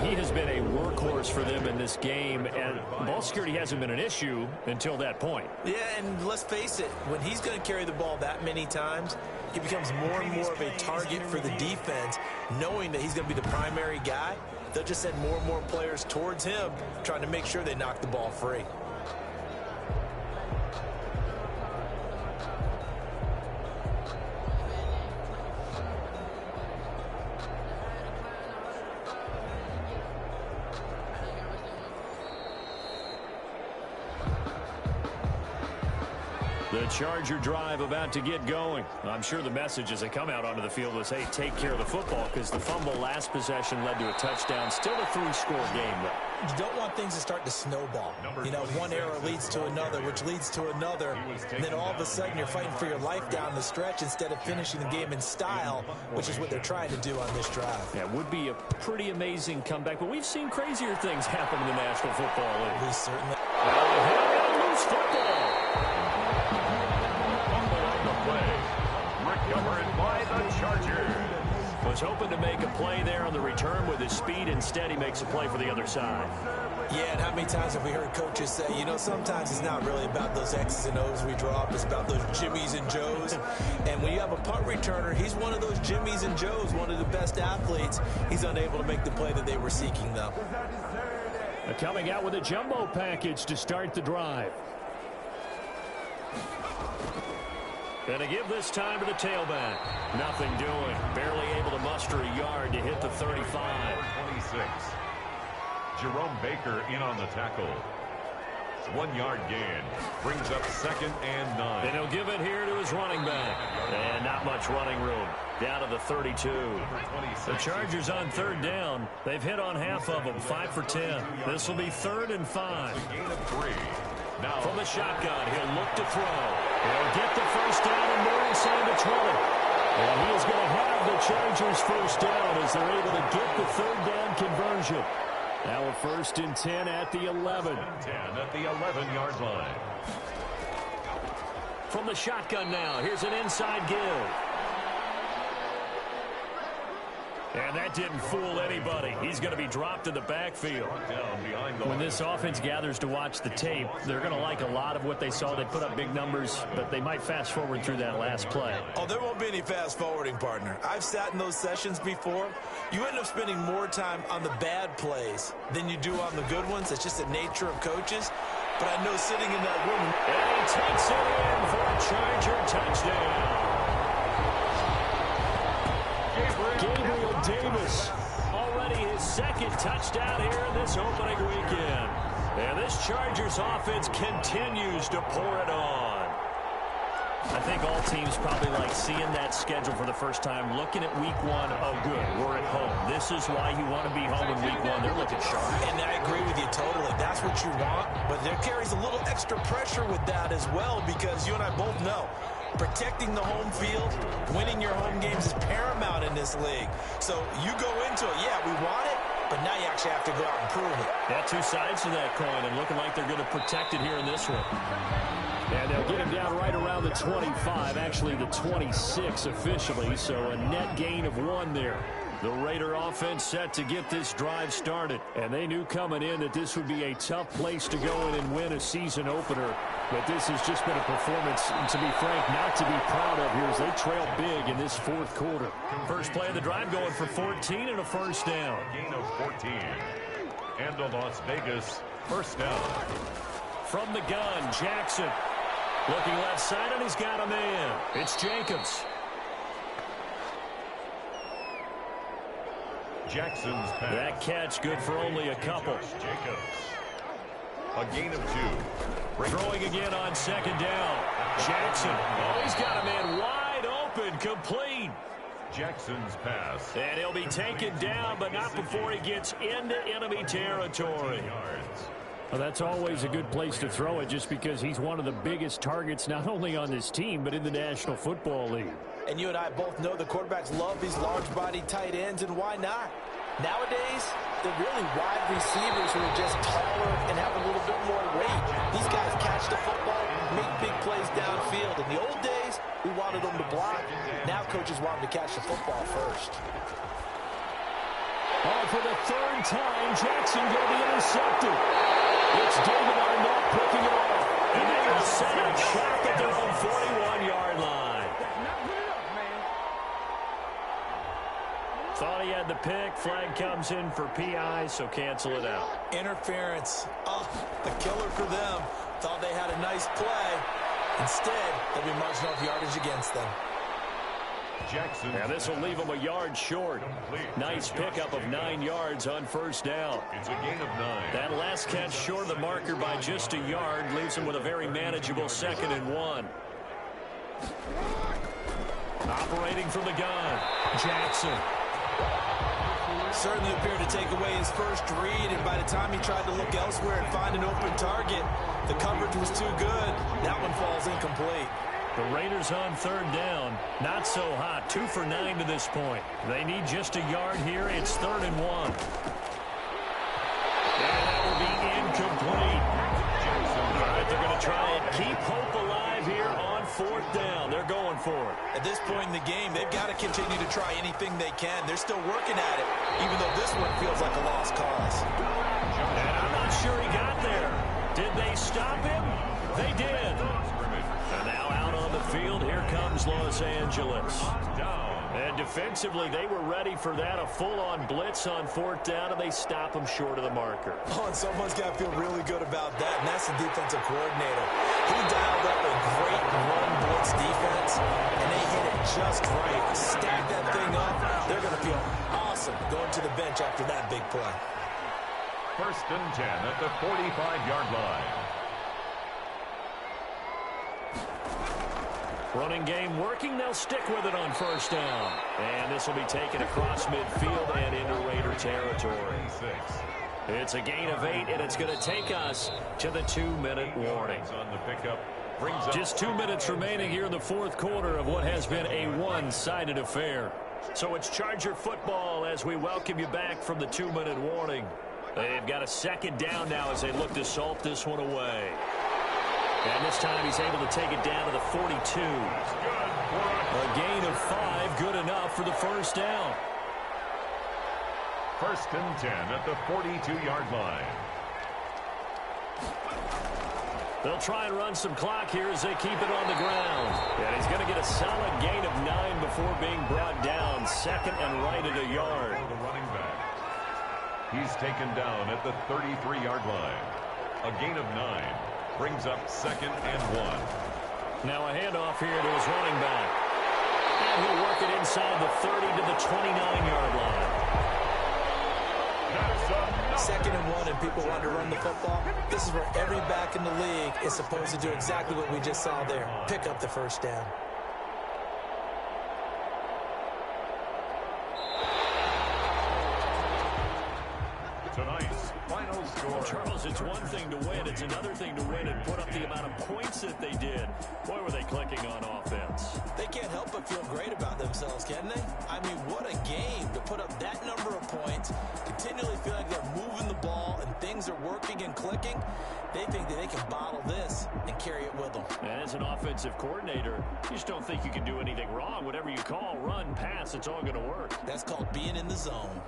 He has been a workhorse for them in this game, and ball security hasn't been an issue until that point. Yeah, and let's face it, when he's going to carry the ball that many times, he becomes more and more of a target for the defense, knowing that he's going to be the primary guy. They'll just send more and more players towards him, trying to make sure they knock the ball free. The Charger drive about to get going. I'm sure the message as they come out onto the field was, hey, take care of the football, because the fumble last possession led to a touchdown. Still a 3-score game, though. You don't want things to start to snowball. You know, one error leads to another, which leads to another. And then all of a sudden you're fighting for your life down the stretch instead of finishing the game in style, which is what they're trying to do on this drive. Yeah, it would be a pretty amazing comeback, but we've seen crazier things happen in the National Football League. We certainly. Loose football. Recovered by the Chargers. Was hoping to make a play there on the return with his speed. Instead, he makes a play for the other side. Yeah, and how many times have we heard coaches say, you know, sometimes it's not really about those X's and O's we draw up. It's about those Jimmies and Joes. And when you you have a punt returner, he's one of those Jimmies and Joes, one of the best athletes. He's unable to make the play that they were seeking, though. Coming out with a jumbo package to start the drive. And to give this time to the tailback. Nothing doing. Barely able to muster a yard to hit the 35. 26. Jerome Baker in on the tackle. 1 yard gain. Brings up 2nd and 9. And he'll give it here to his running back. And not much running room. Down to the 32. The Chargers on 3rd down. They've hit on half of them. 5 for 10. This will be 3rd and 5. Gain of 3. Now from the shotgun, he'll look to throw. He'll get the first down and more inside the 20. And he is going to have the Chargers first down as they're able to get the 3rd down conversion. Now a 1st and 10 at the 11. 10 at the 11-yard line. From the shotgun now, here's an inside give. And that didn't fool anybody. He's going to be dropped in the backfield. When this offense gathers to watch the tape, they're going to like a lot of what they saw. They put up big numbers, but they might fast forward through that last play. Oh, there won't be any fast forwarding, partner. I've sat in those sessions before. You end up spending more time on the bad plays than you do on the good ones. It's just the nature of coaches. But I know sitting in that room. And he takes it in for a Charger touchdown. Gabriel Davis, already his 2nd touchdown here in this opening weekend. And this Chargers offense continues to pour it on. I think all teams probably like seeing that schedule for the first time, looking at week 1, oh good, we're at home. This is why you want to be home in week 1. They're looking sharp. And I agree with you totally. That's what you want, but there carries a little extra pressure with that as well, because you and I both know protecting the home field, winning your home games is paramount in this league. So you go into it, yeah, we want it, but now you actually have to go out and prove it. Yeah, 2 sides to that coin, and looking like they're going to protect it here in this one. And they'll get him down right around the 25, actually the 26 officially, so a net gain of 1 there. The Raider offense set to get this drive started, and they knew coming in that this would be a tough place to go in and win a season opener. But this has just been a performance, to be frank, not to be proud of here as they trail big in this 4th quarter. First play of the drive going for 14 and a first down. Gain of 14. And the Las Vegas first down. From the gun, Jackson. Looking left side, and he's got a man. It's Jacobs. Jackson's pass. That catch good for only a couple. Jacobs. A gain of 2. Throwing again on 2nd down. Jackson. Oh, he's got a man wide open, complete. Jackson's pass. And he'll be taken down, but not before he gets into enemy territory. Well, that's always a good place to throw it, just because he's one of the biggest targets not only on this team but in the National Football League. And you and I both know the quarterbacks love these large-body tight ends, and why not? Nowadays, they're really wide receivers who are just taller and have a little bit more weight. These guys catch the football, make big plays downfield. In the old days, we wanted them to block. Now coaches want them to catch the football first. Oh, for the 3rd time, Jackson going to be intercepted. It's David Arnett picking it off. And they will set a shot at their own 41-yard line. Thought he had the pick. Flag comes in for PI, so cancel it out. Interference. Oh, the killer for them. Thought they had a nice play. Instead, they'll be marching off yardage against them. Jackson. Now this will leave him a yard short. Nice pickup of 9 yards on first down. It's a gain of 9. That last catch short of the marker by just a yard leaves him with a very manageable 2nd and 1. Operating from the gun, Jackson. Certainly appeared to take away his first read, and by the time he tried to look elsewhere and find an open target, the coverage was too good. That one falls incomplete. The Raiders on 3rd down. Not so hot. 2 for 9 to this point. They need just a yard here. It's 3rd and 1. And that will be incomplete. All right, they're going to try and keep hope alive here on 4th down. They're going for it. At this point in the game, they've got to continue to try anything they can. They're still working at it, even though this one feels like a lost cause. And I'm not sure he got there. Did they stop him? They did. And now out on the field, here comes Los Angeles. And defensively, they were ready for that, a full-on blitz on 4th down, and they stop them short of the marker. Oh, and someone's got to feel really good about that, and that's the defensive coordinator. He dialed up a great run blitz defense, and they hit it just right. Stack that thing up. They're going to feel awesome going to the bench after that big play. 1st and 10 at the 45-yard line. Running game working. They'll stick with it on 1st down. And this will be taken across midfield and into Raider territory. It's a gain of 8, and it's going to take us to the 2-minute warning. On the pickup. Just 2 minutes remaining here in the 4th quarter of what has been a one-sided affair. So it's Charger football as we welcome you back from the 2-minute warning. They've got a 2nd down now as they look to salt this one away. And this time he's able to take it down to the 42. A gain of 5, good enough for the 1st down. 1st and 10 at the 42-yard line. They'll try and run some clock here as they keep it on the ground. And he's going to get a solid gain of 9 before being brought down. 2nd and right at a yard. The running back. He's taken down at the 33-yard line. A gain of 9 brings up 2nd and 1. Now a handoff here to his running back. And he'll work it inside the 30 to the 29-yard line. 2nd and 1, and people want to run the football. This is where every back in the league is supposed to do exactly what we just saw there. Pick up the 1st down. Tonight's final score. Charles, it's one thing to win. It's another thing to win and put up the amount of points that they did. Boy, were they clicking on offense. They can't help but feel great about themselves, can they? I mean, what a game to put up that number of points, continually feel like they're moving the ball and things are working and clicking. They think that they can bottle this and carry it with them. And as an offensive coordinator, you just don't think you can do anything wrong. Whatever you call, run, pass, it's all going to work. That's called being in the zone.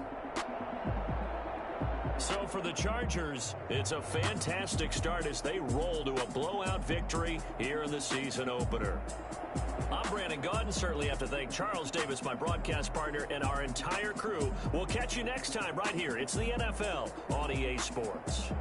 So for the Chargers, it's a fantastic start as they roll to a blowout victory here in the season opener. I'm Brandon Gaudin. Certainly have to thank Charles Davis, my broadcast partner, and our entire crew. We'll catch you next time right here. It's the NFL on EA Sports.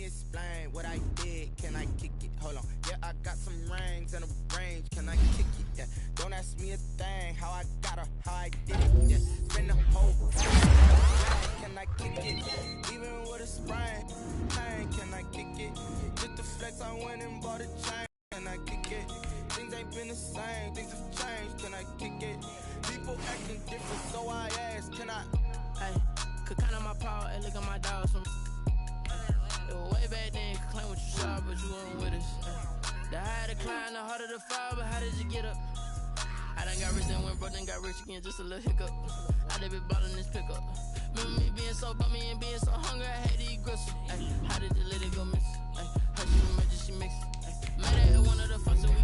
me explain what I did. Can I kick it? Hold on. Yeah, I got some rings and a range. Can I kick it? Yeah. Don't ask me a thing. How I got her, how I did it. Yeah. Spend the whole time. Can I kick it? Even with a sprain. Pain. Can I kick it? Just the flex, I went and bought a chain. Can I kick it? Things ain't been the same. Things have changed. Can I kick it? People acting different, so I ask. Can I? Hey, could count on my power and look at my dogs from. It was way back then, could claim what you saw, but you weren't with us. The higher the climb, the harder the fall, but how did you get up? I done got rich and went broke, then got rich again, just a little hiccup. I done been bought in this pickup. Remember me being so bummy and being so hungry, I had to eat gristle. How did you let it go miss? How she made it, she mixed. Made it one of the fucks that we